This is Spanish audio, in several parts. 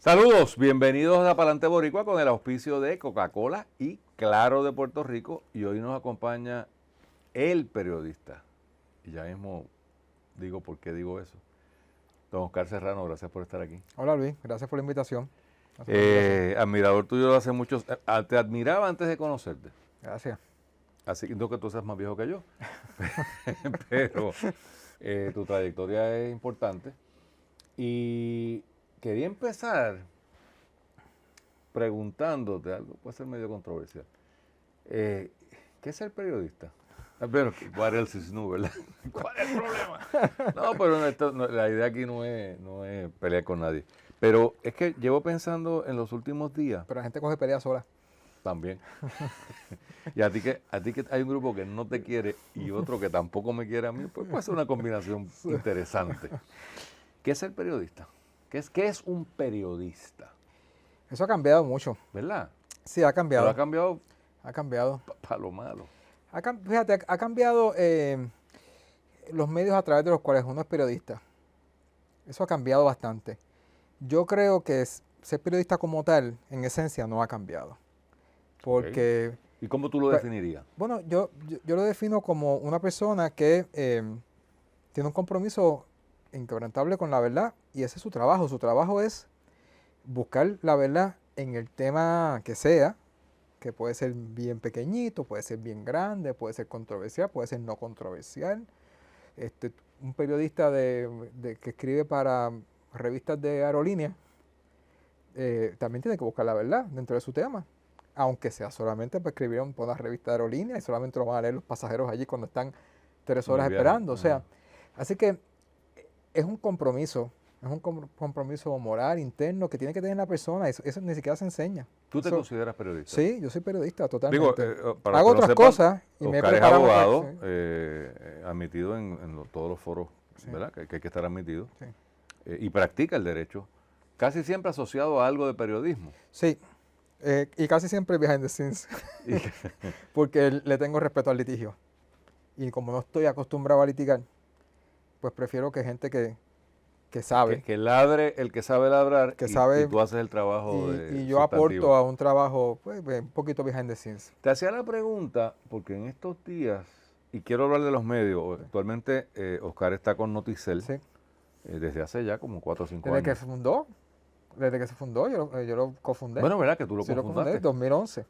Saludos, bienvenidos a Palante Boricua con el auspicio de Coca-Cola y Claro de Puerto Rico. Y hoy nos acompaña el periodista. Y ya mismo digo por qué digo eso. Don Oscar Serrano, gracias por estar aquí. Hola Luis, gracias por la invitación. Admirador tuyo hace muchos... te admiraba antes de conocerte. Gracias. Así que no que tú seas más viejo que yo. Pero tu trayectoria es importante. Y quería empezar preguntándote algo, puede ser medio controversial. ¿Qué es el periodista? Pero, what else is new, ¿verdad? ¿Cuál es el problema? No, pero la idea aquí no es pelear con nadie. Pero es que llevo pensando en los últimos días. Pero la gente coge pelea sola. También. Y a ti que hay un grupo que no te quiere y otro que tampoco me quiere a mí, pues puede ser una combinación interesante. ¿Qué es el periodista? ¿Qué es un periodista? Eso ha cambiado mucho. ¿Verdad? Sí, ha cambiado. Pero ha cambiado Ha cambiado. para lo malo. Fíjate, ha cambiado los medios a través de los cuales uno es periodista. Eso ha cambiado bastante. Yo creo que ser periodista como tal, en esencia, no ha cambiado. Porque... ¿Y cómo tú lo definirías? Bueno, yo lo defino como una persona que tiene un compromiso inquebrantable con la verdad y ese es su trabajo. Su trabajo es buscar la verdad en el tema que sea, que puede ser bien pequeñito, puede ser bien grande, puede ser controversial, puede ser no controversial. Un periodista que escribe para revistas de aerolínea también tiene que buscar la verdad dentro de su tema. Aunque sea solamente para escribir por una revista de aerolínea y solamente lo van a leer los pasajeros allí cuando están 3 horas esperando. O sea, así que es un compromiso moral, interno, que tiene que tener la persona. Eso ni siquiera se enseña. ¿Tú te consideras periodista? Sí, yo soy periodista, totalmente. Digo, hago otras cosas y me he preparado. Oscar es abogado, admitido en todos los foros, sí, ¿verdad? Que hay que estar admitido. Sí. Y practica el derecho, casi siempre asociado a algo de periodismo. Sí. Y casi siempre behind the scenes, porque le tengo respeto al litigio. Y como no estoy acostumbrado a litigar, pues prefiero que gente que sabe. Que ladre el que sabe ladrar y tú haces el trabajo y yo aporto a un trabajo pues, un poquito behind the scenes. Te hacía la pregunta, porque en estos días, y quiero hablar de los medios, actualmente Oscar está con Noticel, sí, desde hace ya como 4 o 5 años. Desde que se fundó, yo lo cofundé. Bueno, ¿verdad que tú lo cofundaste? Lo cofundé en 2011.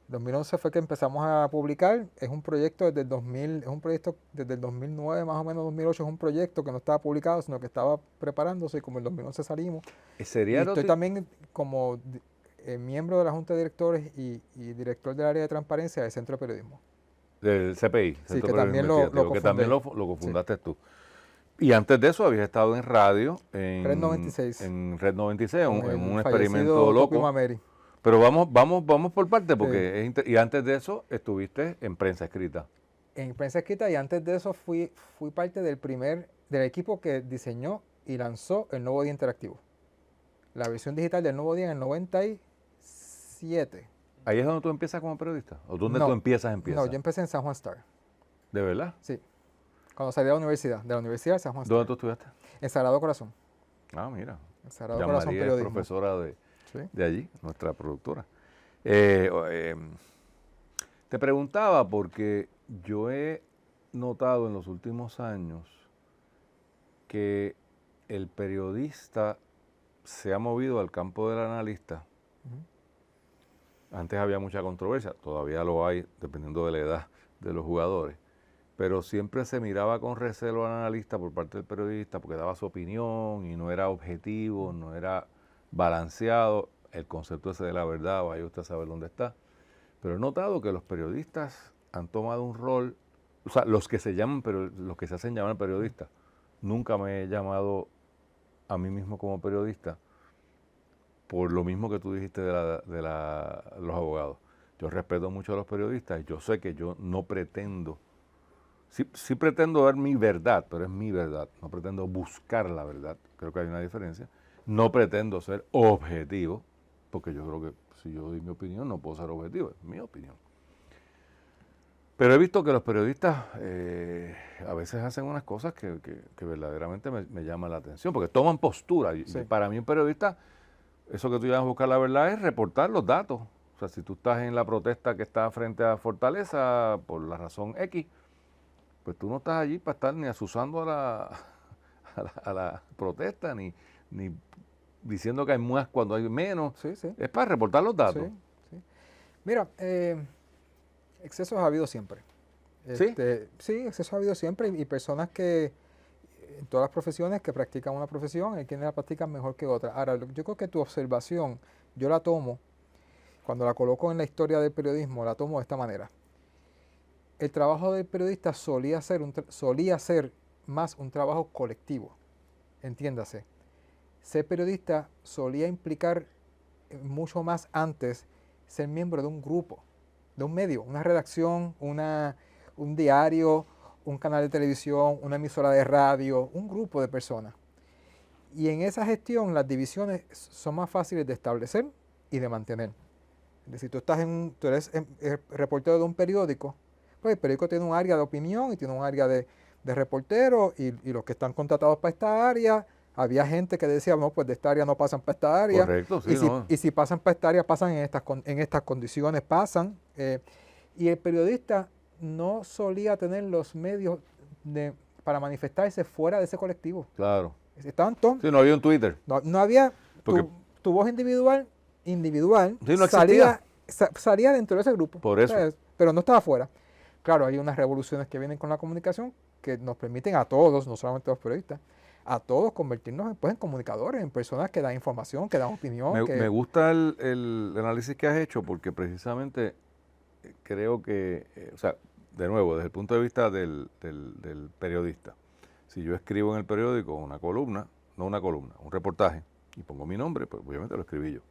2011 fue que empezamos a publicar. Es un proyecto desde el 2000, es un proyecto desde el 2009, más o menos 2008, es un proyecto que no estaba publicado, sino que estaba preparándose y como en 2011 salimos. ¿Sería y estoy también como miembro de la Junta de Directores y director del área de transparencia del Centro de Periodismo. Del CPI. Sí, que también lo cofundé. Que también lo cofundaste, sí, tú. Y antes de eso habías estado en radio, en Red 96. En Red 96, en un experimento loco. Mameri. Pero vamos por parte, porque sí, y antes de eso estuviste en prensa escrita. En prensa escrita, y antes de eso fui parte del equipo que diseñó y lanzó el Nuevo Día Interactivo. La versión digital del Nuevo Día en el 97. ¿Ahí es donde tú empiezas como periodista? ¿O dónde tú empiezas? No, yo empecé en San Juan Star. ¿De verdad? Sí. Cuando salí de la universidad de San Juan Star. ¿Dónde tú estudiaste? En Sagrado Corazón. Ah, mira. En Sagrado Corazón Periodismo. Es profesora de allí, nuestra productora. Te preguntaba porque yo he notado en los últimos años que el periodista se ha movido al campo del analista. Antes había mucha controversia, todavía lo hay, dependiendo de la edad de los jugadores. Pero siempre se miraba con recelo al analista por parte del periodista porque daba su opinión y no era objetivo, no era balanceado. El concepto ese de la verdad, vaya usted a saber dónde está. Pero he notado que los periodistas han tomado un rol, o sea, los que se hacen llamar periodistas, nunca me he llamado a mí mismo como periodista por lo mismo que tú dijiste de los abogados. Yo respeto mucho a los periodistas y yo sé que yo no pretendo, sí pretendo dar mi verdad, pero es mi verdad, no pretendo buscar la verdad, creo que hay una diferencia. No pretendo ser objetivo, porque yo creo que si yo doy mi opinión no puedo ser objetivo, es mi opinión. Pero he visto que los periodistas a veces hacen unas cosas que verdaderamente me llaman la atención, porque toman postura. Sí. Y para mí un periodista eso que tú llamas buscar la verdad es reportar los datos. O sea, si tú estás en la protesta que está frente a Fortaleza por la razón X, pues tú no estás allí para estar ni asusando a la protesta, ni diciendo que hay más cuando hay menos. Sí, sí, Es para reportar los datos. sí, sí. Mira, excesos ha habido siempre. ¿Sí? Sí, excesos ha habido siempre y personas que, en todas las profesiones, que practican una profesión, hay quienes la practican mejor que otras. Ahora, yo creo que tu observación, yo la tomo, cuando la coloco en la historia del periodismo, la tomo de esta manera. El trabajo del periodista solía ser más un trabajo colectivo, entiéndase. Ser periodista solía implicar mucho más antes ser miembro de un grupo, de un medio, una redacción, un diario, un canal de televisión, una emisora de radio, un grupo de personas. Y en esa gestión las divisiones son más fáciles de establecer y de mantener. Es decir, tú eres reportero de un periódico, pues el periódico tiene un área de opinión y tiene un área de reportero y los que están contratados para esta área, había gente que decía, no, pues de esta área no pasan para esta área. Correcto, sí, ¿no? Y si pasan para esta área, pasan en estas condiciones, pasan. Y el periodista no solía tener los medios para manifestarse fuera de ese colectivo. Claro. Estaban todos. Sí, no había un Twitter. No había Porque, tu voz individual sí, no salía dentro de ese grupo. Por eso. ¿Sabes? Pero no estaba fuera. Claro, hay unas revoluciones que vienen con la comunicación que nos permiten a todos, no solamente a los periodistas, a todos convertirnos después en comunicadores, en personas que dan información, que dan opinión. Me gusta el análisis que has hecho porque precisamente creo que, o sea, de nuevo, desde el punto de vista del periodista, si yo escribo en el periódico una columna, un reportaje, y pongo mi nombre, pues obviamente lo escribí yo.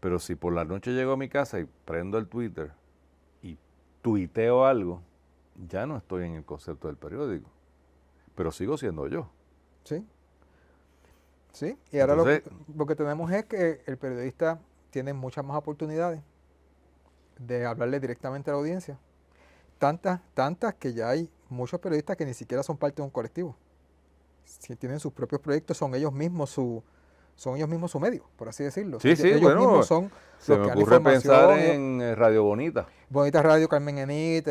Pero si por la noche llego a mi casa y prendo el Twitter y tuiteo algo, ya no estoy en el concepto del periódico, pero sigo siendo yo. Sí. Sí, y ahora Entonces, lo que tenemos es que el periodista tiene muchas más oportunidades de hablarle directamente a la audiencia. Tantas que ya hay muchos periodistas que ni siquiera son parte de un colectivo. Si tienen sus propios proyectos, son ellos mismos su medio, por así decirlo. sí, sí, ellos bueno, mismos son se los me que dan ocurre pensar información. en Radio Bonita. Bonita Radio, Carmen Enit,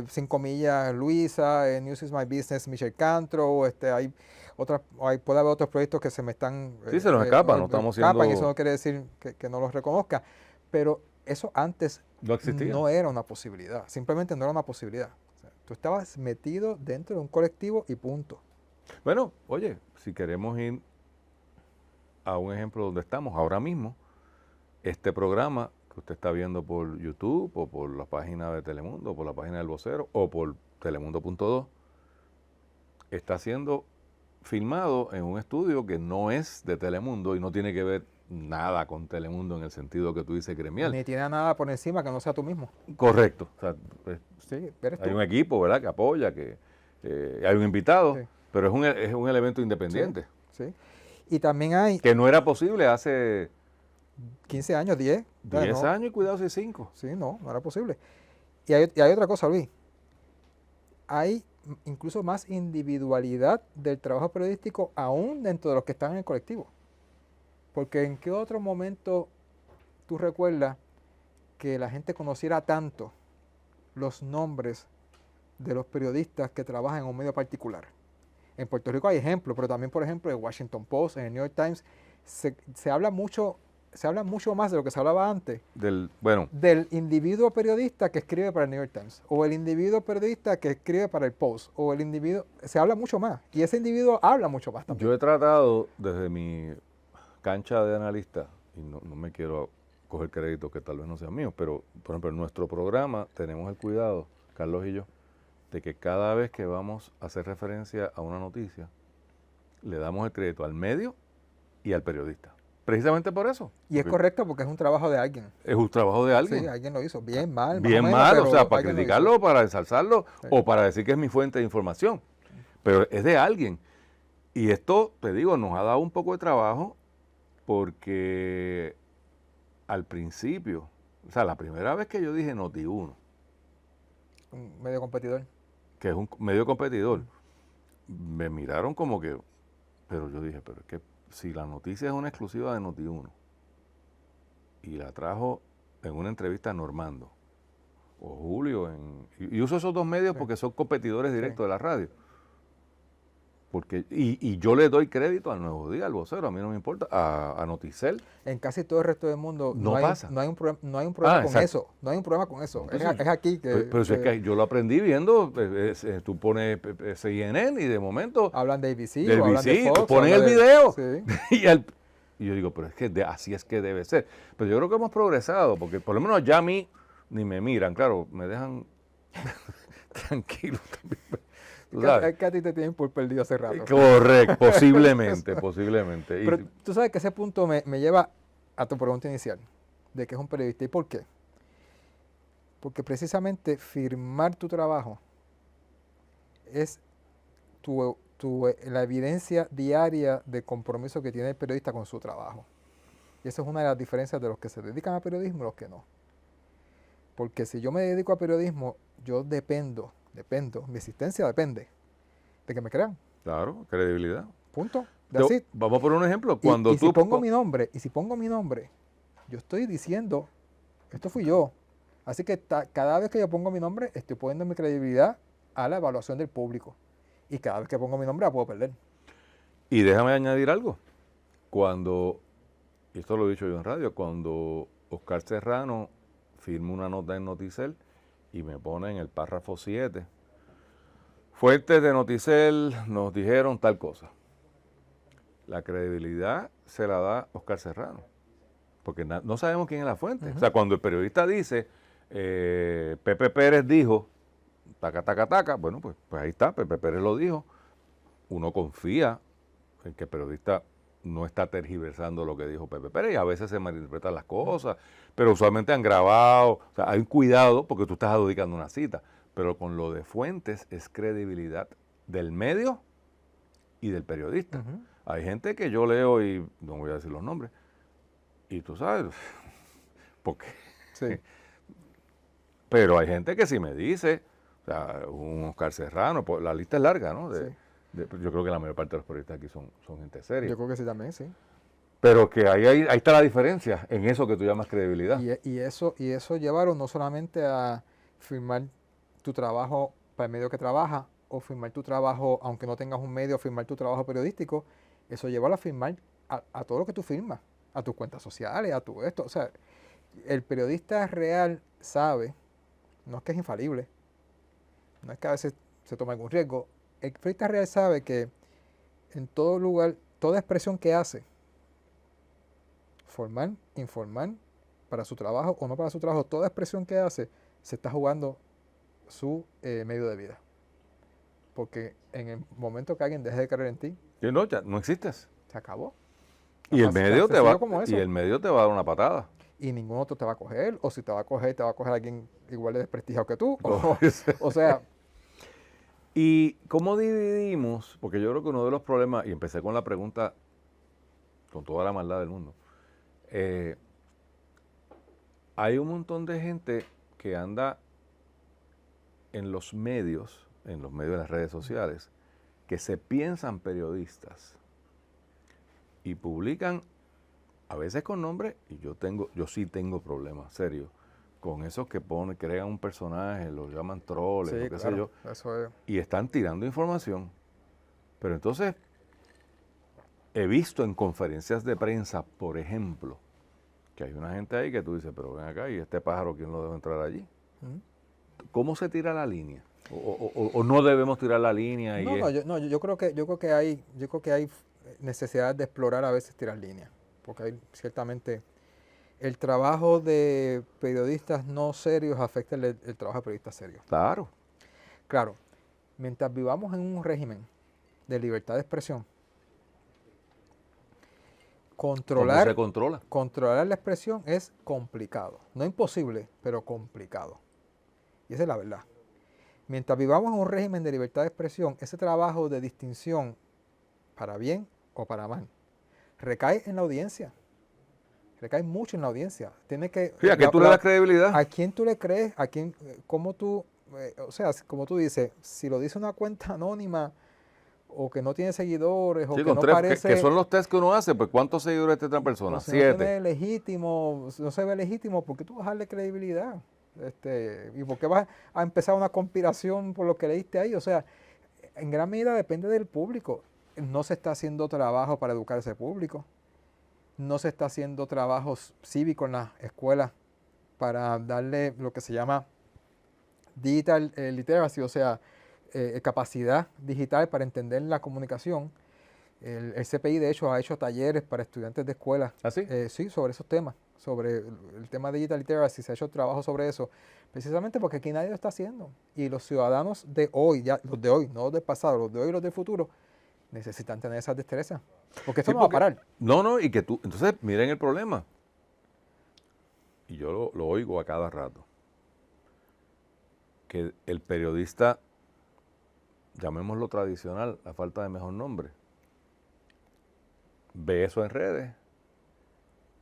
5 millas, Luisa, News is My Business, Michelle Cantro, puede haber otros proyectos que se me están... Sí, se nos escapa, no estamos siendo... Y eso no quiere decir que no los reconozca, pero eso antes No existía. no era una posibilidad, simplemente no era una posibilidad. O sea, tú estabas metido dentro de un colectivo y punto. Bueno, oye, si queremos ir a un ejemplo donde estamos ahora mismo, este programa que usted está viendo por YouTube o por la página de Telemundo, o por la página del Vocero o por Telemundo.do, está siendo filmado en un estudio que no es de Telemundo y no tiene que ver nada con Telemundo en el sentido que tú dices gremial. Ni tiene nada por encima que no sea tú mismo. Correcto. O sea, Sí, eres tú. hay un equipo, ¿verdad?, que apoya, que hay un invitado, Sí. pero es un elemento independiente. Sí. Y también hay Que no era posible hace 15 años, 10. 10 no, años y cuidado si 5. Sí, no era posible. Y hay otra cosa, Luis. Hay incluso más individualidad del trabajo periodístico aún dentro de los que están en el colectivo. Porque ¿en qué otro momento tú recuerdas que la gente conociera tanto los nombres de los periodistas que trabajan en un medio particular? En Puerto Rico hay ejemplos, pero también, por ejemplo, en Washington Post, en el New York Times, se habla mucho más de lo que se hablaba antes del individuo periodista que escribe para el New York Times, o el individuo periodista que escribe para el Post, o el individuo, se habla mucho más, y ese individuo habla mucho más también. Yo he tratado desde mi cancha de analista, y no me quiero coger créditos que tal vez no sean míos, pero por ejemplo en nuestro programa tenemos el cuidado, Carlos y yo, de que cada vez que vamos a hacer referencia a una noticia, le damos el crédito al medio y al periodista. Precisamente por eso. Y es correcto porque es un trabajo de alguien. Es un trabajo de alguien. Sí, alguien lo hizo. Bien, mal. Bien, mal, o sea, para criticarlo, para ensalzarlo, sí, o para decir que es mi fuente de información. Pero es de alguien. Y esto, te digo, nos ha dado un poco de trabajo porque al principio, o sea, la primera vez que yo dije Noti1, un medio competidor, que es un medio competidor, me miraron como que, pero yo dije, pero es que si la noticia es una exclusiva de Noti1 y la trajo en una entrevista a Normando o Julio, y uso esos dos medios Sí. porque son competidores directos Sí. de la radio. Y yo le doy crédito al Nuevo Día, al Vocero, a mí no me importa, a Noticel. En casi todo el resto del mundo No pasa. no hay un problema con exacto. eso. No hay un problema con eso. No, pues Es aquí pero si es que yo lo aprendí viendo, tú pones CNN y de momento hablan de ABC del o hablan de BBC, Fox. ponen el hablan video. Sí. Y yo digo, pero es que así es que debe ser. Pero yo creo que hemos progresado, porque por lo menos ya a mí ni me miran, claro, me dejan tranquilo también. ¿Tú sabes? Es que a ti te tienen por perdido hace rato. Correcto, posiblemente. Pero tú sabes que ese punto me lleva a tu pregunta inicial, de qué es un periodista y por qué. Porque precisamente firmar tu trabajo es la evidencia diaria de compromiso que tiene el periodista con su trabajo. Y esa es una de las diferencias de los que se dedican a periodismo y los que no. Porque si yo me dedico a periodismo, yo dependo, mi existencia depende de que me crean. Claro, credibilidad. Punto. Vamos a poner un ejemplo. Y si pongo mi nombre, yo estoy diciendo, esto fui yo. Así que cada vez que yo pongo mi nombre, estoy poniendo mi credibilidad a la evaluación del público. Y cada vez que pongo mi nombre la puedo perder. Y déjame añadir algo. Y esto lo he dicho yo en radio, cuando Oscar Serrano firma una nota en Noticel y me pone en el párrafo 7, fuentes de Noticel nos dijeron tal cosa. La credibilidad se la da Oscar Serrano, porque no sabemos quién es la fuente. O sea, cuando el periodista dice, Pepe Pérez dijo, taca, taca, taca, bueno, pues ahí está, Pepe Pérez lo dijo. Uno confía en que el periodista no está tergiversando lo que dijo Pepe Pérez, y a veces se malinterpretan las cosas, pero usualmente han grabado, o sea, hay un cuidado porque tú estás adjudicando una cita, pero con lo de fuentes es credibilidad del medio y del periodista. Hay gente que yo leo y no voy a decir los nombres, y tú sabes, porque... Sí. Pero hay gente que sí me dice, o sea, un Oscar Serrano, pues, la lista es larga, ¿no? Sí. Yo creo que la mayor parte de los periodistas aquí son gente seria. Yo creo que sí también, sí. Pero que ahí está la diferencia en eso que tú llamas credibilidad. Y eso llevaron no solamente a firmar tu trabajo para el medio que trabajas, o firmar tu trabajo, aunque no tengas un medio, firmar tu trabajo periodístico, eso lleva a firmar a todo lo que tú firmas, a tus cuentas sociales, a tu esto. O sea, el periodista real sabe, no es que es infalible, no es que a veces se toma algún riesgo, el periodista real sabe que en todo lugar, toda expresión que hace, formar, informar, para su trabajo o no para su trabajo, toda expresión que hace, se está jugando su medio de vida. Porque en el momento que alguien deje de creer en ti, No, ya no existes. se acabó. Y el medio te va como eso. y el medio te va a dar una patada. Y ningún otro te va a coger, o si te va a coger alguien igual de desprestigiado que tú. No. O sea, ¿Y cómo dividimos? Porque yo creo que uno de los problemas, y empecé con la pregunta con toda la maldad del mundo, hay un montón de gente que anda en los medios de las redes sociales, que se piensan periodistas y publican a veces con nombre, y yo sí tengo problemas serios con esos que crean un personaje, los llaman troles, sí, lo que claro, sé yo, eso es. y están tirando información. Pero entonces, he visto en conferencias de prensa, por ejemplo, que hay una gente ahí que tú dices, pero ven acá, ¿y este pájaro quién lo debe entrar allí? ¿Cómo se tira la línea? ¿O no debemos tirar la línea? Yo creo que hay necesidad de explorar a veces tirar líneas, porque hay ciertamente el trabajo de periodistas no serios afecta el trabajo de periodistas serios. Claro. Claro, mientras vivamos en un régimen de libertad de expresión, ¿Cómo se controla? Controlar la expresión es complicado. No imposible, pero complicado. Y esa es la verdad. Mientras vivamos en un régimen de libertad de expresión, ese trabajo de distinción, para bien o para mal, recae en la audiencia. Recae mucho en la audiencia. Tiene que... Sí, ¿a qué tú le das credibilidad? ¿A quién tú le crees? ¿A quién? ¿Cómo tú...? O sea, como tú dices, si lo dice una cuenta anónima o que no tiene seguidores, o Sí, que con no tres, parece... que son los test que uno hace, pues ¿cuántos seguidores tiene esta persona? o si no se 7. ve legítimo, no se ve legítimo, ¿por qué tú vas a darle credibilidad? ¿Y por qué vas a empezar una conspiración por lo que leíste ahí? O sea, en gran medida depende del público. No se está haciendo trabajo para educar a ese público. No se está haciendo trabajos cívicos en las escuelas para darle lo que se llama digital literacy, o sea, capacidad digital para entender la comunicación. El CPI, de hecho, ha hecho talleres para estudiantes de escuela, ¿Ah, sí? sí, sobre esos temas, sobre el tema de digital literacy, se ha hecho trabajo sobre eso, precisamente porque aquí nadie lo está haciendo. Y los ciudadanos de hoy, ya los de hoy, no los del pasado, los de hoy y los del futuro, necesitan tener esas destrezas. Porque esto Sí, no va a parar. No, y que tú, entonces miren el problema. Y yo lo oigo a cada rato. Que el periodista, llamémoslo tradicional, a falta de mejor nombre, ve eso en redes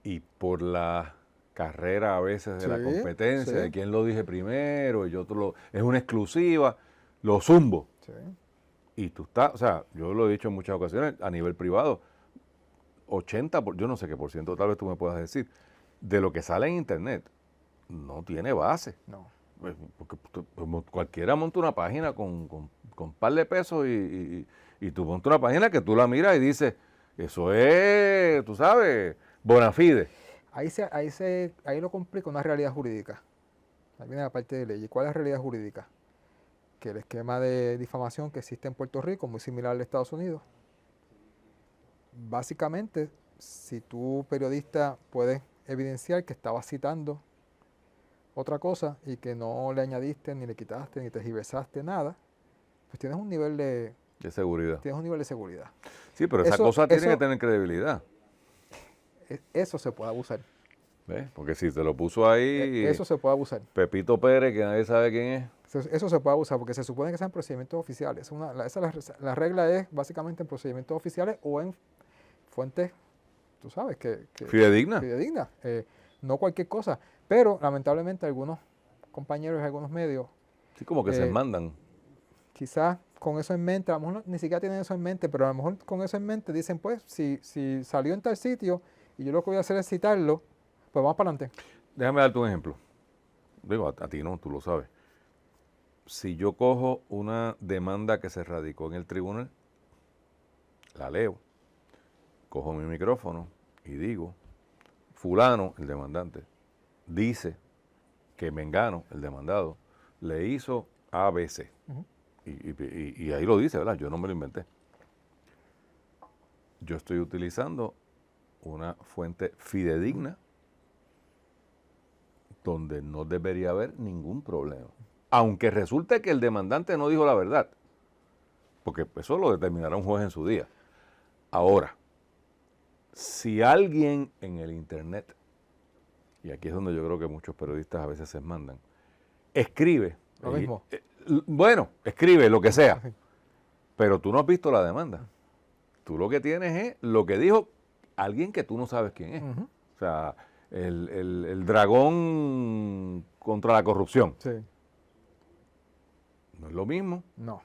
y por la carrera a veces de la Sí, competencia, sí. de quién lo dije primero, y es una exclusiva, lo zumbo. Sí. Y tú estás, o sea, yo lo he dicho en muchas ocasiones a nivel privado, 80, yo no sé qué por ciento, tal vez tú me puedas decir, de lo que sale en internet no tiene base. No. Porque cualquiera monta una página con un par de pesos y tú montas una página que tú la miras y dices, eso es, tú sabes, bona fide. Ahí lo complica una realidad jurídica. Ahí viene la parte de ley. ¿Cuál es la realidad jurídica? Que el esquema de difamación que existe en Puerto Rico, muy similar al de Estados Unidos, básicamente, si tú, periodista, puedes evidenciar que estabas citando otra cosa y que no le añadiste, ni le quitaste, ni tergiversaste nada, pues tienes un nivel de seguridad. seguridad. Sí, pero esa cosa tiene que tener credibilidad. Eso se puede abusar. ¿Ves? Porque si te lo puso ahí Eso se puede abusar. Pepito Pérez, que nadie sabe quién es. Eso se puede abusar porque se supone que sean procedimientos oficiales. La regla es básicamente en procedimientos oficiales o en fuentes, tú sabes, que Fidedigna. fidedignas. No cualquier cosa. Pero lamentablemente algunos compañeros y algunos medios, Sí, como que se mandan. quizás con eso en mente, a lo mejor ni siquiera tienen eso en mente, pero a lo mejor con eso en mente dicen, pues, si salió en tal sitio y yo lo que voy a hacer es citarlo, pues vamos para adelante. Déjame darte un ejemplo. Digo, a ti no, tú lo sabes. Si yo cojo una demanda que se radicó en el tribunal, la leo, cojo mi micrófono y digo, fulano, el demandante, dice que Mengano, el demandado, le hizo ABC. Ujú. Y ahí lo dice, ¿verdad? Yo no me lo inventé. Yo estoy utilizando una fuente fidedigna donde no debería haber ningún problema. Aunque resulte que el demandante no dijo la verdad, porque eso lo determinará un juez en su día. Ahora, si alguien en el internet, y aquí es donde yo creo que muchos periodistas a veces se mandan, escribe, Lo mismo. bueno, escribe lo que sea, pero tú no has visto la demanda. Tú lo que tienes es lo que dijo alguien que tú no sabes quién es. Ujú. O sea, el dragón contra la corrupción. Sí. No es lo mismo, No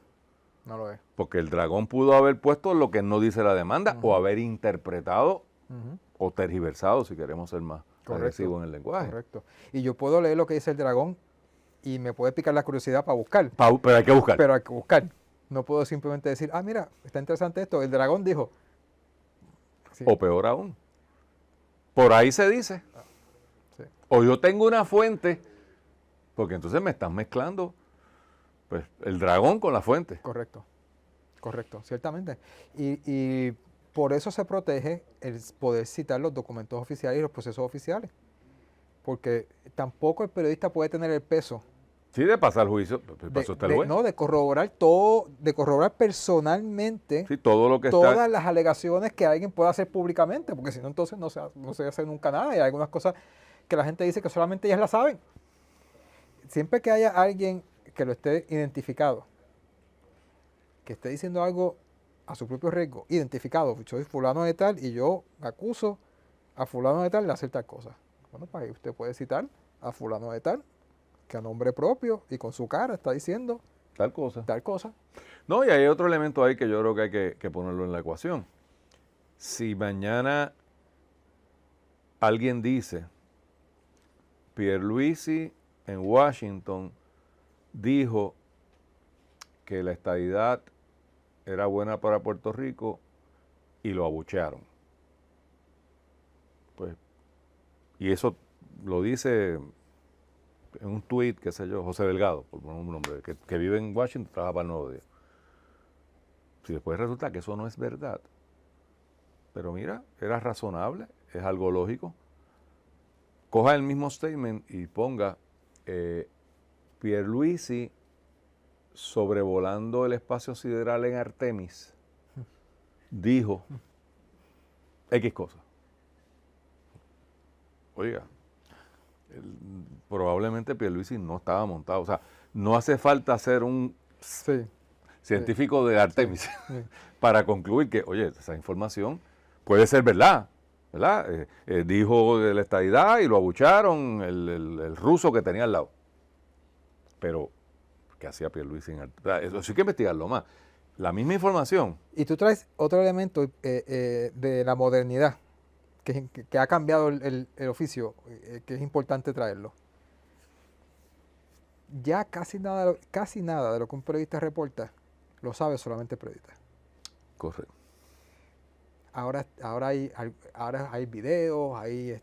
lo es. porque el dragón pudo haber puesto lo que no dice la demanda Ujú. o haber interpretado Ujú. o tergiversado, si queremos ser más agresivos en el lenguaje. Correcto. Y yo puedo leer lo que dice el dragón y me puede picar la curiosidad para buscar. Pero hay que buscar. Pero hay que buscar. No puedo simplemente decir, ah, mira, está interesante esto. El dragón dijo. Sí. O peor aún, por ahí se dice. Sí. O yo tengo una fuente, porque entonces me están mezclando pues, el dragón con la fuente. Correcto, ciertamente. Y por eso se protege el poder citar los documentos oficiales y los procesos oficiales. Porque tampoco el periodista puede tener el peso Sí, de pasar el juicio, pues, pasó hasta el juez. de corroborar todo, de corroborar personalmente Sí, todo lo que todas está. las alegaciones que alguien pueda hacer públicamente, porque si no, entonces no se hace nunca nada. Y hay algunas cosas que la gente dice que solamente ellas las saben. Siempre que haya alguien que lo esté identificado, que esté diciendo algo a su propio riesgo, identificado, soy fulano de tal y yo acuso a fulano de tal de hacer tal cosa. Bueno, pues ahí usted puede citar a fulano de tal, que a nombre propio y con su cara está diciendo Tal cosa. tal cosa. No, y hay otro elemento ahí que yo creo que hay que ponerlo en la ecuación. Si mañana alguien dice, Pierluisi en Washington dijo que la estadidad era buena para Puerto Rico y lo abuchearon. Pues, y eso lo dice en un tuit, qué sé yo, José Delgado, por poner un nombre, que vive en Washington, trabaja para el Nuevo Día. Si después resulta que eso no es verdad, pero mira, era razonable, es algo lógico, coja el mismo statement y ponga Pierluisi sobrevolando el espacio sideral en Artemis, dijo X cosa. Oiga, probablemente Pierluisi no estaba montado. O sea, no hace falta ser un Sí, científico de Artemis sí. para concluir que, oye, esa información puede ser verdad, ¿verdad? Dijo de la estadidad y lo abucharon el ruso que tenía al lado. Pero, ¿qué hacía Pierluisi en Artemis? O sea, eso sí hay que investigarlo más. La misma información. Y tú traes otro elemento de la modernidad, que ha cambiado el oficio, que es importante traerlo. Ya casi nada de lo que un periodista reporta lo sabe solamente el periodista. Correcto. Ahora hay videos, hay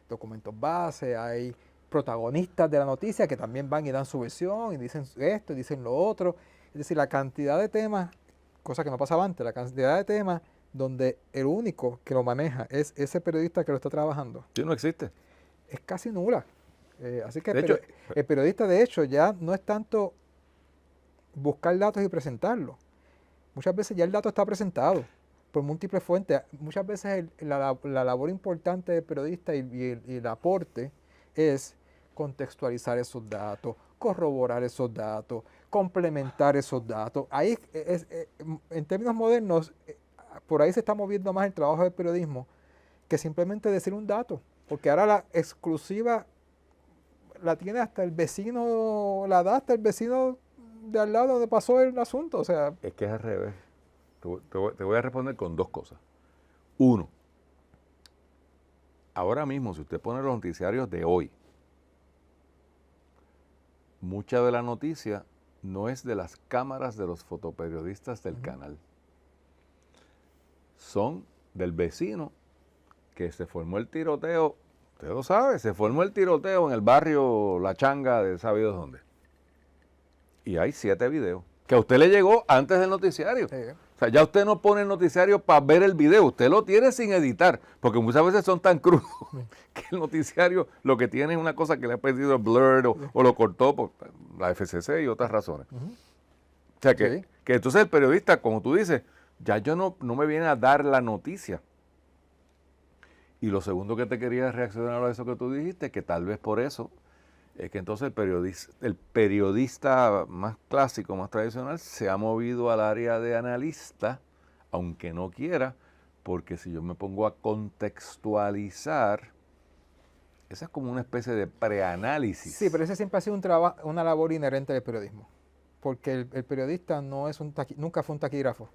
documentos base, hay protagonistas de la noticia que también van y dan su versión y dicen esto y dicen lo otro. Es decir, la cantidad de temas, cosa que no pasaba antes, la cantidad de temas donde el único que lo maneja es ese periodista que lo está trabajando, Sí, no existe. es casi nula. Así que De hecho, el periodista, de hecho, ya no es tanto buscar datos y presentarlos. Muchas veces ya el dato está presentado por múltiples fuentes. Muchas veces la labor importante del periodista y el aporte es contextualizar esos datos, corroborar esos datos, complementar esos datos. Ahí, en términos modernos, por ahí se está moviendo más el trabajo del periodismo que simplemente decir un dato, porque ahora la exclusiva la tiene hasta el vecino, la da hasta el vecino de al lado donde pasó el asunto. O sea, es que es al revés. Te voy a responder con dos cosas. Uno, ahora mismo, si usted pone los noticiarios de hoy, mucha de la noticia no es de las cámaras de los fotoperiodistas del canal. Son del vecino que se formó el tiroteo, usted lo sabe, se formó el tiroteo en el barrio La Changa de sabe Dios dónde. Y hay 7 videos que a usted le llegó antes del noticiario. O sea, ya usted no pone el noticiario para ver el video, usted lo tiene sin editar, porque muchas veces son tan crudos que el noticiario lo que tiene es una cosa que le ha pedido blurred o lo cortó por la FCC y otras razones. O sea, que entonces el periodista, como tú dices, ya yo no me viene a dar la noticia. Y lo segundo que te quería reaccionar a eso que tú dijiste, que tal vez por eso es que entonces el periodista más clásico, más tradicional, se ha movido al área de analista, aunque no quiera, porque si yo me pongo a contextualizar, esa es como una especie de preanálisis. Sí, pero ese siempre ha sido una labor inherente del periodismo, porque el periodista no es nunca fue un taquígrafo.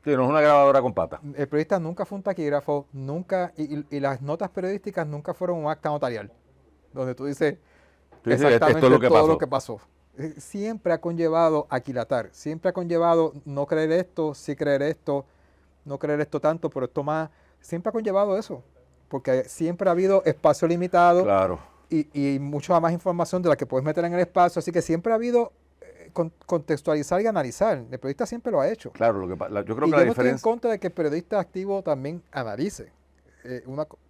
Sí, no es una grabadora con patas. El periodista nunca fue un taquígrafo, y las notas periodísticas nunca fueron un acta notarial, donde tú dices exactamente esto es lo que todo pasó. lo que pasó. Siempre ha conllevado aquilatar, siempre ha conllevado no creer esto, sí creer esto, no creer esto tanto, pero esto más. Siempre ha conllevado eso, porque siempre ha habido espacio limitado Claro. y mucha más información de la que puedes meter en el espacio, así que siempre ha habido contextualizar y analizar. El periodista siempre lo ha hecho. Claro, yo creo Y que yo la no estoy en diferencia... contra de que el periodista activo también analice,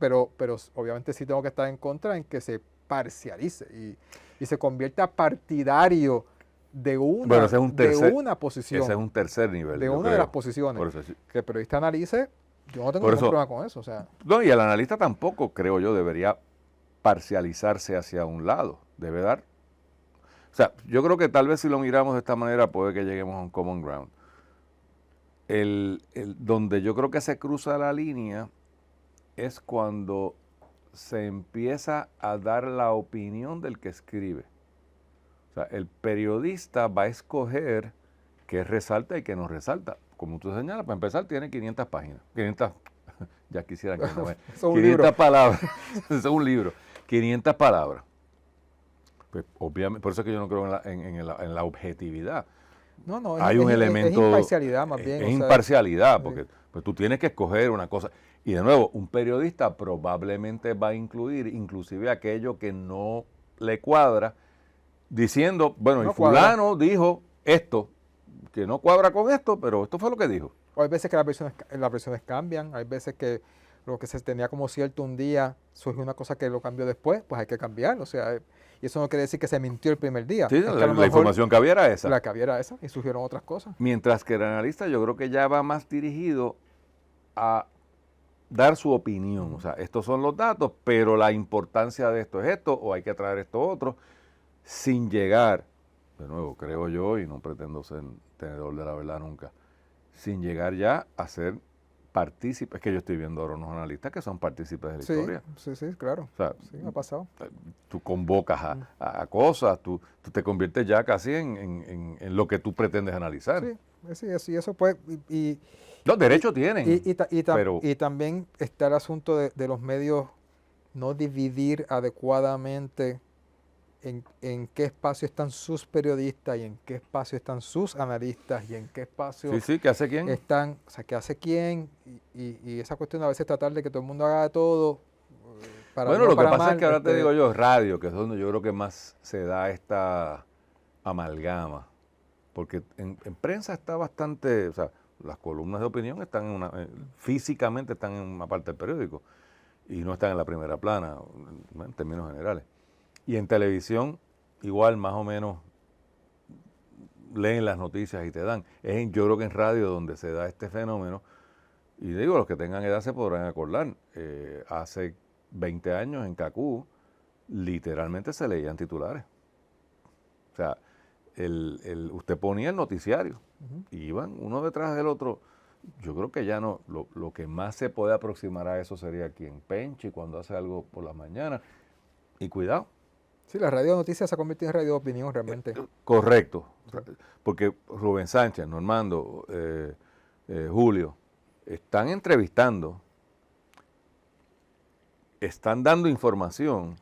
pero obviamente sí tengo que estar en contra en que se parcialice y se convierta partidario de una, ese es un de una posición, Ese es un tercer nivel. de yo una de creo. las posiciones. Por eso sí. Que el periodista analice, yo no tengo Por ningún eso- problema con eso. O sea, No, y el analista tampoco, creo yo, debería parcializarse hacia un lado. Debe dar... O sea, yo creo que tal vez si lo miramos de esta manera puede que lleguemos a un common ground. Donde yo creo que se cruza la línea es cuando se empieza a dar la opinión del que escribe. O sea, el periodista va a escoger qué resalta y qué no resalta. Como tú señalas, para empezar tiene 500 páginas. 500, ya quisieran que no es. 500 palabras. Eso es un libro. 500 palabras. Pues, obviamente, por eso es que yo no creo en la objetividad. No, hay un elemento... Es imparcialidad más bien. Es imparcialidad, porque pues, tú tienes que escoger una cosa. Y de nuevo, un periodista probablemente va a incluir inclusive aquello que no le cuadra, diciendo, bueno, no y fulano dijo esto, que no cuadra con esto, pero esto fue lo que dijo. O hay veces que las versiones cambian, hay veces que lo que se tenía como cierto un día surge una cosa que lo cambió después, pues hay que cambiar, o sea, y eso no quiere decir que se mintió el primer día. Sí, la información que había era esa. La que había era esa y surgieron otras cosas. Mientras que el analista yo creo que ya va más dirigido a dar su opinión, o sea, estos son los datos, pero la importancia de esto es esto, o hay que traer esto otro, sin llegar, de nuevo, creo yo, y no pretendo ser tenedor de la verdad nunca, sin llegar ya a ser partícipes. Es que yo estoy viendo ahora unos analistas que son partícipes de la historia. Sí, claro. O sea, sí, ha pasado. Tú convocas a cosas, tú te conviertes ya casi en lo que tú pretendes analizar. Sí, eso pues, los derechos tienen. Y también está el asunto de los medios no dividir adecuadamente en qué espacio están sus periodistas y en qué espacio están sus analistas y en qué espacio ¿qué hace quién? están, o sea, qué hace quién y esa cuestión a veces tratar de que todo el mundo haga de todo. Bueno, lo que pasa es que ahora te digo yo, radio, que es donde yo creo que más se da esta amalgama, porque en prensa está bastante, o sea, las columnas de opinión están físicamente están en una parte del periódico y no están en la primera plana, en términos generales. Y en televisión, igual más o menos leen las noticias y te dan. Yo creo que en radio donde se da este fenómeno, y digo, los que tengan edad se podrán acordar, hace 20 años en CACU literalmente se leían titulares. O sea, usted ponía el noticiario, y iban uno detrás del otro. Yo creo que ya no, lo que más se puede aproximar a eso sería quien Penchi cuando hace algo por las mañanas. Y cuidado. Sí, la radio de noticias se ha convertido en radio de opinión realmente. Correcto, porque Rubén Sánchez, Normando, Julio, están entrevistando, están dando información,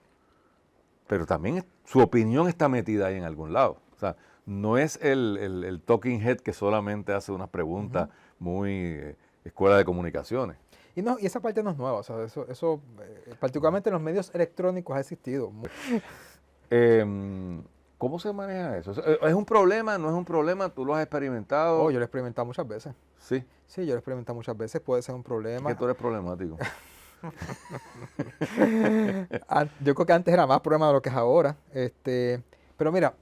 pero también su opinión está metida ahí en algún lado. O sea, no es el talking head que solamente hace unas preguntas muy escuela de comunicaciones. Y esa parte no es nueva, o sea, eso particularmente en los medios electrónicos ha existido. ¿Cómo se maneja eso? ¿Es un problema? ¿No es un problema? ¿Tú lo has experimentado? Yo lo he experimentado muchas veces. ¿Sí? Sí, yo lo he experimentado muchas veces. Puede ser un problema. ¿Es que tú eres problemático? Yo creo que antes era más problema de lo que es ahora. Pero mira,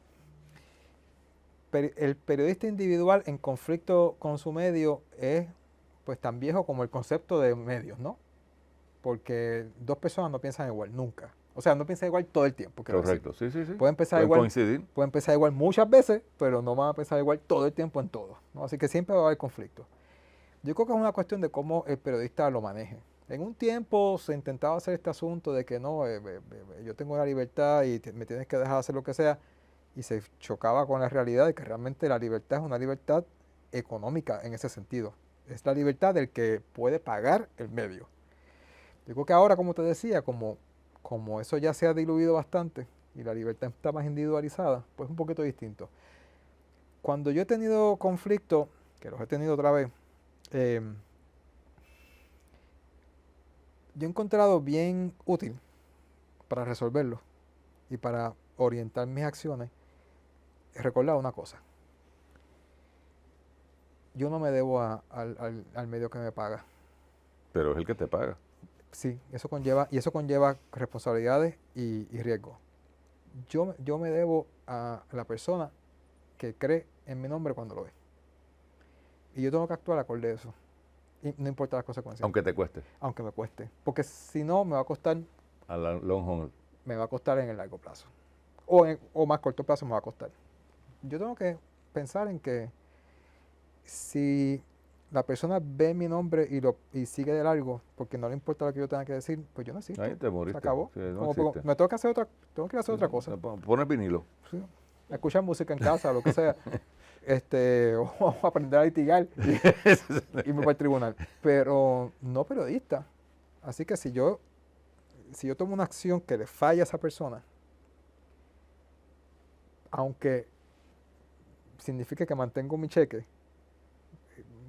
el periodista individual en conflicto con su medio es pues tan viejo como el concepto de medios, ¿no? Porque dos personas no piensan igual, nunca. O sea, no piensan igual todo el tiempo. Correcto, sí. Pueden coincidir. Pueden pensar igual muchas veces, pero no van a pensar igual todo el tiempo en todo, ¿no? Así que siempre va a haber conflicto. Yo creo que es una cuestión de cómo el periodista lo maneje. En un tiempo se intentaba hacer este asunto de que no, yo tengo la libertad y me tienes que dejar hacer lo que sea, y se chocaba con la realidad de que realmente la libertad es una libertad económica en ese sentido. Es la libertad del que puede pagar el medio. Yo creo que ahora, como te decía, como eso ya se ha diluido bastante y la libertad está más individualizada, pues es un poquito distinto. Cuando yo he tenido conflicto, que los he tenido otra vez, yo he encontrado bien útil para resolverlo y para orientar mis acciones, recordar una cosa. Yo no me debo al medio que me paga. Pero es el que te paga. Sí, eso conlleva responsabilidades y riesgos. Yo me debo a la persona que cree en mi nombre cuando lo ve. Y yo tengo que actuar acorde a eso. Y no importa las consecuencias. Aunque te cueste. Aunque me cueste. Porque si no, me va a costar. A la long haul. Me va a costar en el largo plazo. O más corto plazo me va a costar. Yo tengo que pensar en que si la persona ve mi nombre y sigue de largo porque no le importa lo que yo tenga que decir, pues yo no existo. Ahí te moriste. Se acabó. Sí, no me tengo que hacer otra cosa. Pones vinilo. Sí. Escuchar música en casa, lo que sea. o aprender a litigar y irme para el tribunal, pero no periodista. Así que si yo tomo una acción que le falla a esa persona, aunque signifique que mantengo mi cheque,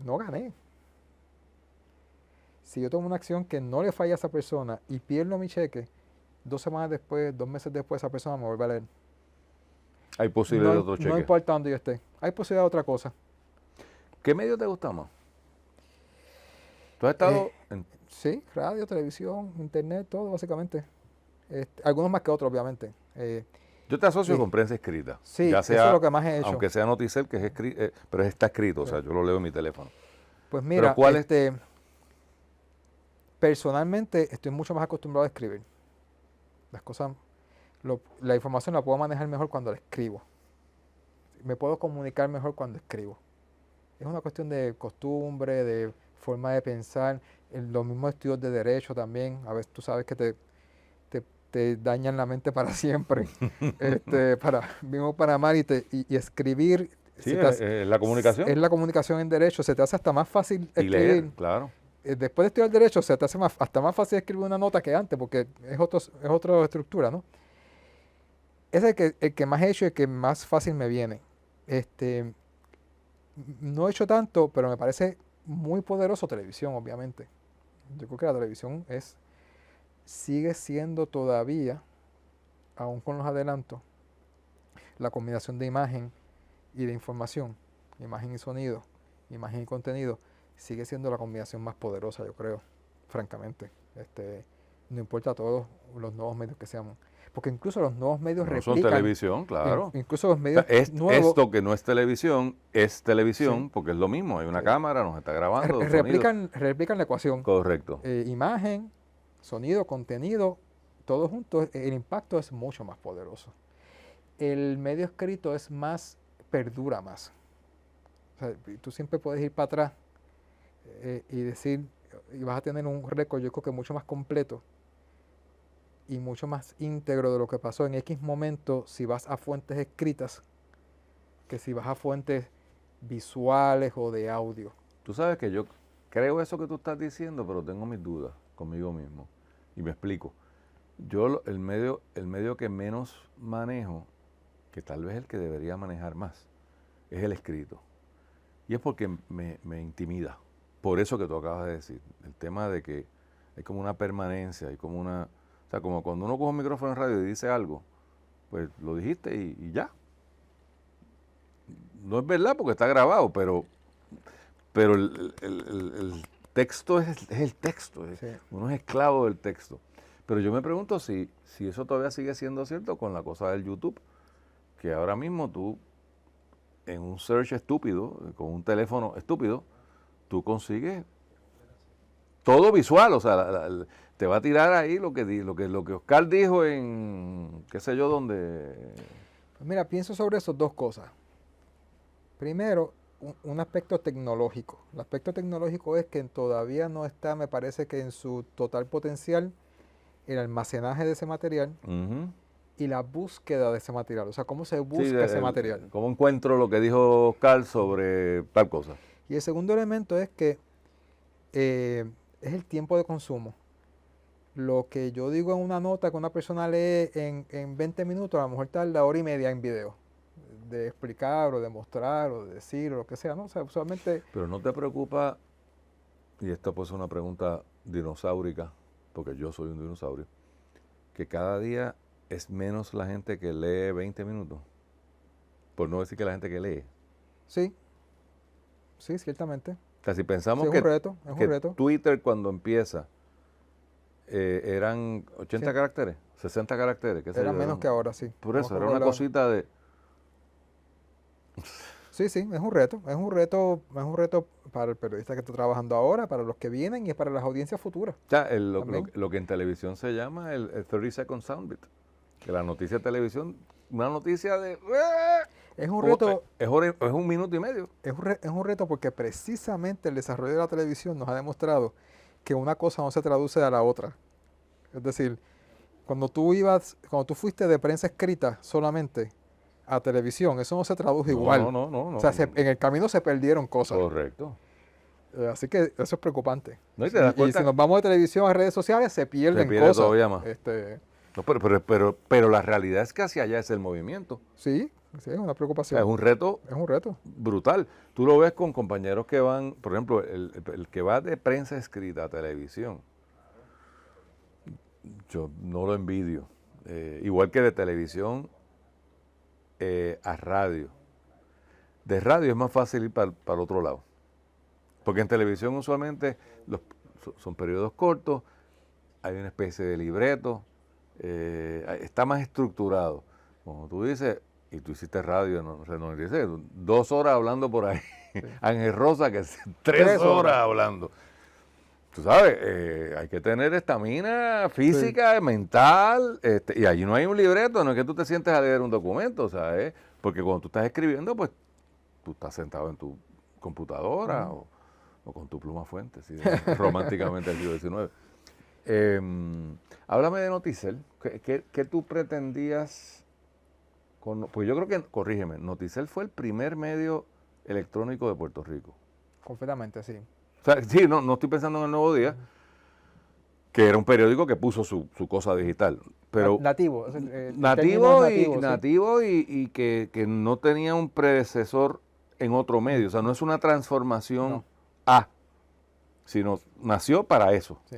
no gané. Si yo tomo una acción que no le falla a esa persona y pierdo mi cheque, 2 semanas después, 2 meses después, esa persona me vuelve a leer. Hay posibilidad de otro cheque. No importa dónde yo esté. Hay posibilidad de otra cosa. ¿Qué medio te gusta más? ¿Tú has estado en...? Sí, radio, televisión, internet, todo básicamente. Algunos más que otros, obviamente. Yo te asocio con prensa escrita. Sí, ya sea, eso es lo que más he hecho. Aunque sea Noticel, que es pero está escrito, o sea, yo lo leo en mi teléfono. Pues mira, ¿cuál personalmente estoy mucho más acostumbrado a escribir. Las cosas, la información la puedo manejar mejor cuando la escribo. Me puedo comunicar mejor cuando escribo. Es una cuestión de costumbre, de forma de pensar. Los mismos estudios de derecho también, a veces tú sabes que te dañan la mente para siempre. Mismo para amar y escribir. Sí, la comunicación. Es la comunicación en derecho. Se te hace hasta más fácil escribir. Y leer, claro. Después de estudiar derecho se te hace hasta más fácil escribir una nota que antes, porque es otra estructura, ¿no? Ese es el que más he hecho y el que más fácil me viene. No he hecho tanto, pero me parece muy poderoso televisión, obviamente. Yo creo que la televisión sigue siendo todavía, aún con los adelantos, la combinación de imagen y de información, imagen y sonido, imagen y contenido, sigue siendo la combinación más poderosa, yo creo, francamente. No importa todos los nuevos medios que seamos. Porque incluso los nuevos medios replican... son televisión, claro. Incluso los medios nuevos... Esto que no es televisión, sí. Porque es lo mismo. Hay una cámara, nos está grabando. Replican la ecuación. Correcto. Imagen, sonido, contenido, todo junto, el impacto es mucho más poderoso. El medio escrito es más, perdura más. O sea, tú siempre puedes ir para atrás y decir, y vas a tener un récord, yo creo que mucho más completo y mucho más íntegro de lo que pasó en X momento si vas a fuentes escritas que si vas a fuentes visuales o de audio. Tú sabes que yo creo eso que tú estás diciendo, pero tengo mis dudas conmigo mismo. Y me explico. Yo el medio que menos manejo, que tal vez el que debería manejar más, es el escrito. Y es porque me intimida. Por eso que tú acabas de decir. El tema de que hay como una permanencia, hay como una... O sea, como cuando uno coge un micrófono en radio y dice algo, pues lo dijiste y ya. No es verdad porque está grabado, pero el texto es el texto. Sí. Uno es esclavo del texto. Pero yo me pregunto si eso todavía sigue siendo cierto con la cosa del YouTube, que ahora mismo tú, en un search estúpido, con un teléfono estúpido, tú consigues todo visual, o sea, te va a tirar ahí lo que Oscar dijo en, qué sé yo, dónde. Pues mira, pienso sobre eso 2 cosas. Primero, un aspecto tecnológico. El aspecto tecnológico es que todavía no está, me parece que en su total potencial, el almacenaje de ese material y la búsqueda de ese material. O sea, cómo se busca ese material. ¿Cómo encuentro lo que dijo Oscar sobre tal cosa? Y el segundo elemento es que es el tiempo de consumo. Lo que yo digo en una nota que una persona lee en 20 minutos, a lo mejor tarda 1 hora y media en video. De explicar o de mostrar o de decir o lo que sea, ¿no? O sea, usualmente... Pero no te preocupa, y esta pues es una pregunta dinosaurica, porque yo soy un dinosaurio, que cada día es menos la gente que lee 20 minutos, por no decir que la gente que lee. Sí, ciertamente. O sea, si pensamos sí, es un reto. Twitter cuando empieza eran 80 caracteres, 60 caracteres. Eran menos que ahora, sí. Por eso, era una cosita de... Sí, es un reto para el periodista que está trabajando ahora, para los que vienen y para las audiencias futuras. O sea, lo que en televisión se llama el 30-second soundbit, que la noticia de televisión, una noticia de... Es un reto... Es 1 minuto y medio. Es un reto porque precisamente el desarrollo de la televisión nos ha demostrado que una cosa no se traduce a la otra. Es decir, cuando tú fuiste de prensa escrita solamente, a televisión, eso no se tradujo No, igual. no. O sea, en el camino se perdieron cosas. Correcto. Así que eso es preocupante. No, y te das Y cuenta, si nos vamos de televisión a redes sociales, se se pierden pierde cosas. todavía más. Este, No, pero la realidad es que hacia allá es el movimiento. sí, sí, es una O preocupación. sea, es un reto Es un reto. brutal. Tú lo ves con compañeros que van, por ejemplo, el que va de prensa escrita a televisión. Yo no lo envidio. Igual que de televisión a radio. De radio es más fácil ir para el otro lado. Porque en televisión usualmente son periodos cortos, hay una especie de libreto, está más estructurado. Como tú dices, y tú hiciste radio, no sé, 96, 2 horas hablando por ahí. Sí. Ángel Rosa, que es 3 3 horas horas. hablando. Tú sabes, hay que tener estamina física, mental, y allí no hay un libreto, no es que tú te sientes a leer un documento, ¿sabes? Porque cuando tú estás escribiendo, pues tú estás sentado en tu computadora o con tu pluma fuente, ¿sí? Románticamente del siglo XIX. Háblame de Noticel. ¿Qué tú pretendías pues yo creo que, corrígeme, Noticel fue el primer medio electrónico de Puerto Rico. Completamente, sí. O sea, sí, no estoy pensando en El Nuevo Día, que era un periódico que puso su cosa digital. Pero Nativo. El término es nativo y que no tenía un predecesor en otro medio. O sea, no es una transformación sino nació para eso. Sí.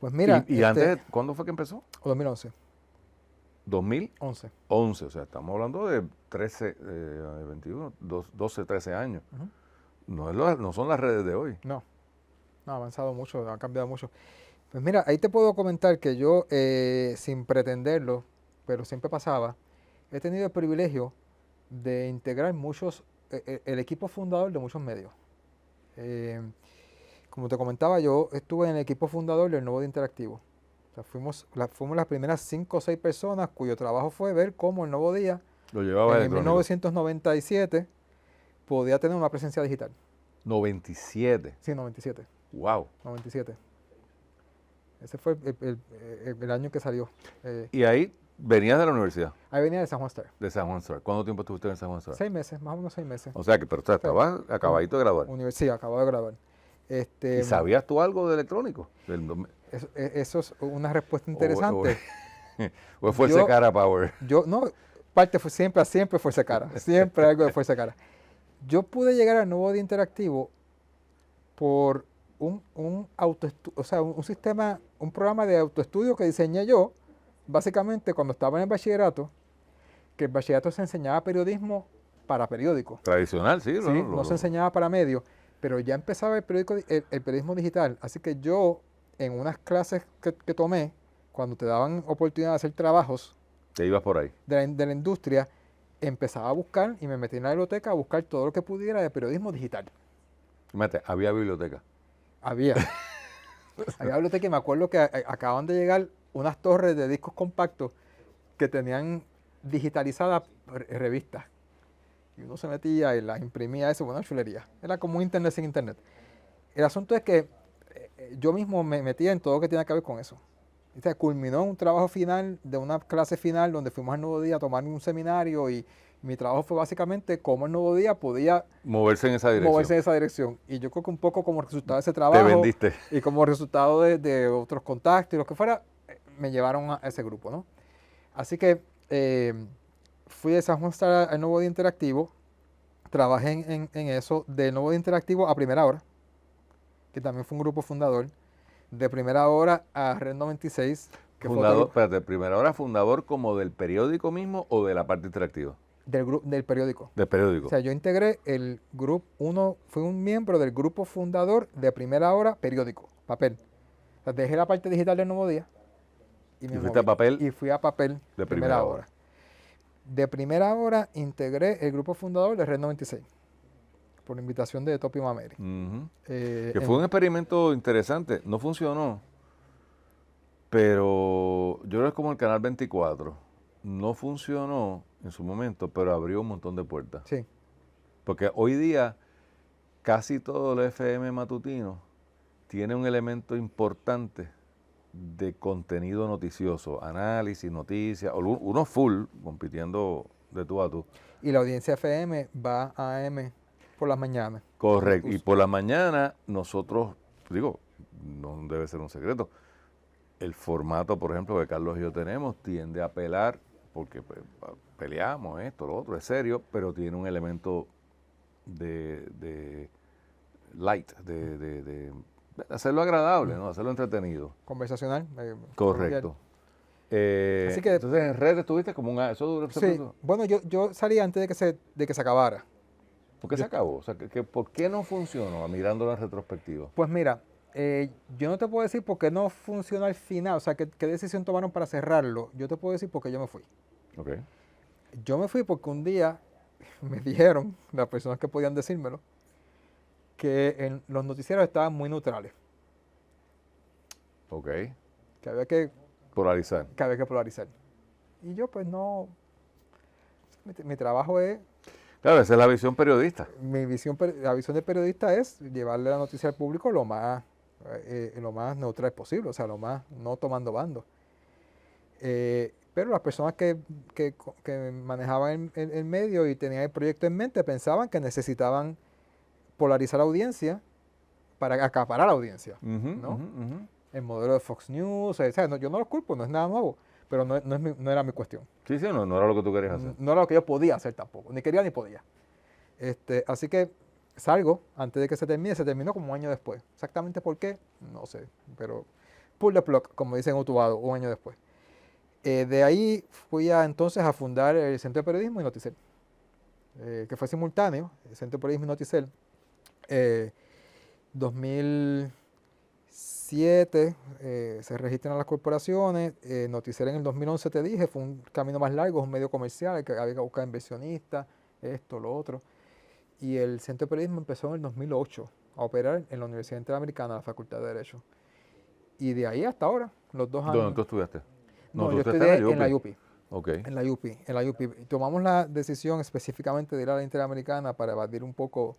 Pues mira. Y antes, ¿cuándo fue que empezó? 2011. 2011. 11. O sea, estamos hablando de 13, 21, 12, 13 años. No son las redes de hoy. No, ha avanzado mucho, ha cambiado mucho. Pues mira, ahí te puedo comentar que yo, sin pretenderlo, pero siempre pasaba, he tenido el privilegio de integrar el equipo fundador de muchos medios. Como te comentaba, yo estuve en el equipo fundador del Nuevo Día Interactivo. O sea, fuimos las primeras 5 o 6 personas cuyo trabajo fue ver cómo el Nuevo Día, Lo llevaba en 1997, podía tener una presencia digital. 97. Sí, 97. Wow. 97. Ese fue el año que salió. Y ahí venías de la universidad. Ahí venía de San Juan Star. De San Juan Star. ¿Cuánto tiempo estuviste en San Juan Star? 6 meses, más o menos 6 meses. O sea, que pero estabas acabadito de graduar. Universidad, acabado de graduar. ¿Y sabías tú algo de electrónico? Eso es una respuesta interesante. ¿O Fuerza Cara Power? Siempre Fuerza Cara. Siempre algo de Fuerza Cara. Yo pude llegar al Nuevo Día Interactivo por un sistema, un programa de autoestudio que diseñé yo, básicamente cuando estaba en el bachillerato, que el bachillerato se enseñaba periodismo para periódicos. Tradicional, sí. No se enseñaba para medios, pero ya empezaba el periodismo digital. Así que yo, en unas clases que tomé, cuando te daban oportunidad de hacer trabajos, te ibas por ahí. de la industria, empezaba a buscar y me metí en la biblioteca a buscar todo lo que pudiera de periodismo digital. Fíjate, había biblioteca. Había biblioteca y me acuerdo que acaban de llegar unas torres de discos compactos que tenían digitalizadas revistas. Y uno se metía y las imprimía, eso, una chulería. Era como un internet sin internet. El asunto es que yo mismo me metía en todo lo que tenía que ver con eso. O sea, culminó en un trabajo final, de una clase final, donde fuimos al Nuevo Día a tomar un seminario y mi trabajo fue básicamente cómo el Nuevo Día podía moverse en esa dirección. Y yo creo que un poco como resultado de ese trabajo. Te vendiste. Y como resultado de otros contactos y lo que fuera, me llevaron a ese grupo, ¿no? Así que fui de San Juan Star al Nuevo Día Interactivo, trabajé en eso, de Nuevo Día Interactivo a Primera Hora, que también fue un grupo fundador, de Primera Hora a Red 96. Fundador, espérate, Primera Hora fundador como del periódico mismo o de la parte interactiva. Del periódico. Del periódico. O sea, yo integré fui un miembro del grupo fundador de Primera Hora periódico, papel. O sea, dejé la parte digital del Nuevo Día y fuiste a papel. Y fui a papel de Primera Hora. De Primera Hora integré el grupo fundador de Red 96 por invitación de Topi Mameri. Que fue un experimento interesante. No funcionó, pero yo creo que es como el Canal 24. No funcionó en su momento, pero abrió un montón de puertas. Sí. Porque hoy día casi todo el FM matutino tiene un elemento importante de contenido noticioso, análisis, noticias, uno full, compitiendo de tú a tú. Y la audiencia FM va a AM por las mañanas. Correcto. Y por la mañana nosotros, digo, no debe ser un secreto, el formato, por ejemplo, que Carlos y yo tenemos tiende a apelar, porque pues, peleamos esto, lo otro, es serio, pero tiene un elemento de light, de hacerlo agradable, ¿no? Hacerlo entretenido. Conversacional. Correcto. Así que, entonces en red estuviste como eso duró. Sí, bueno, yo salí antes de que se acabara. ¿Por qué se acabó? O sea, ¿por qué no funcionó mirándolo en retrospectiva? Pues mira, yo no te puedo decir por qué no funcionó al final, o sea, qué decisión tomaron para cerrarlo. Yo te puedo decir por qué yo me fui. Ok. Yo me fui porque un día me dijeron, las personas que podían decírmelo, que los noticieros estaban muy neutrales, Ok. que había que Polarizar. polarizar. Y yo pues no, mi trabajo es, Claro, esa es la visión periodista. la visión del periodista es llevarle la noticia al público lo más neutral posible, o sea, lo más no tomando bando. Pero las personas que manejaban el medio y tenían el proyecto en mente pensaban que necesitaban polarizar la audiencia para acaparar la audiencia, ¿no? El modelo de Fox News, o sea, yo no los culpo, no es nada nuevo, pero no era mi cuestión. Sí, sí, no era lo que tú querías hacer. No era lo que yo podía hacer tampoco, ni quería ni podía. Así que salgo antes de que se terminó como un año después. Exactamente por qué, no sé, pero pull the plug, como dicen en Utuado, un año después. De ahí fui entonces a fundar el Centro de Periodismo y Noticel, que fue simultáneo, el Centro de Periodismo y Noticel. 2007 se registran las corporaciones, Noticel en el 2011 te dije, fue un camino más largo, es un medio comercial, que había que buscar inversionistas, esto, lo otro. Y el Centro de Periodismo empezó en el 2008 a operar en la Universidad Interamericana, la Facultad de Derecho. Y de ahí hasta ahora, los 2 años. ¿Dónde tú estudiaste? No, tú yo estudiaste estudié en la UPI. Ok. En la UPI. Tomamos la decisión específicamente de ir a la Interamericana para evadir un poco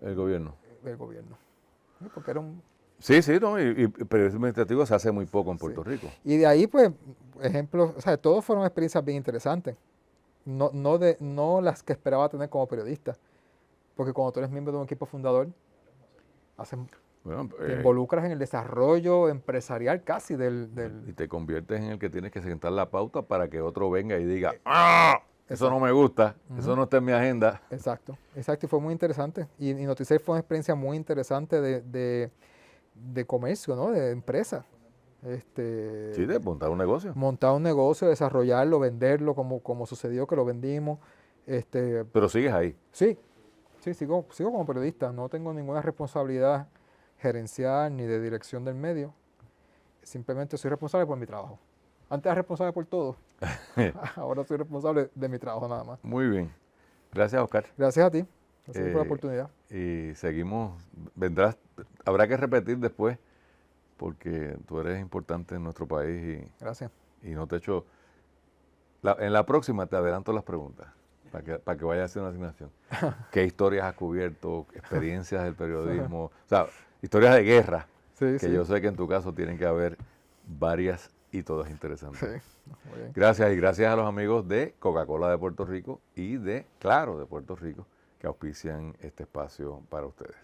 El gobierno. el gobierno. ¿Sí? Porque era un... Sí, no, y periodismo administrativo se hace muy poco en Puerto Sí. Rico. Y de ahí, pues, ejemplos, o sea, todos fueron experiencias bien interesantes. No las que esperaba tener como periodista. Porque cuando tú eres miembro de un equipo fundador, Bueno, te involucras en el desarrollo empresarial casi y del... te conviertes en el que tienes que sentar la pauta para que otro venga y diga, ¡ah! Eso no me gusta, eso no está en mi agenda. Exacto, y fue muy interesante. Y Noticel fue una experiencia muy interesante de comercio, ¿no? De empresa. Sí, de montar un negocio. Montar un negocio, desarrollarlo, venderlo, como sucedió que lo vendimos. Pero sigues ahí. Sí, sigo como periodista. No tengo ninguna responsabilidad gerencial ni de dirección del medio. Simplemente soy responsable por mi trabajo. Antes era responsable por todo. Ahora soy responsable de mi trabajo nada más. Muy bien. Gracias, Oscar. Gracias a ti. Gracias por la oportunidad. Y seguimos, habrá que repetir después, porque tú eres importante en nuestro país Gracias. y no te echo... en la próxima te adelanto las preguntas, para que vayas a hacer una asignación. ¿Qué historias has cubierto? Experiencias del periodismo, o sea, historias de guerra, Sí, que yo sé que en tu caso tienen que haber varias y todas interesantes. Sí, muy bien. Gracias, y gracias a los amigos de Coca-Cola de Puerto Rico y de Claro de Puerto Rico que auspician este espacio para ustedes.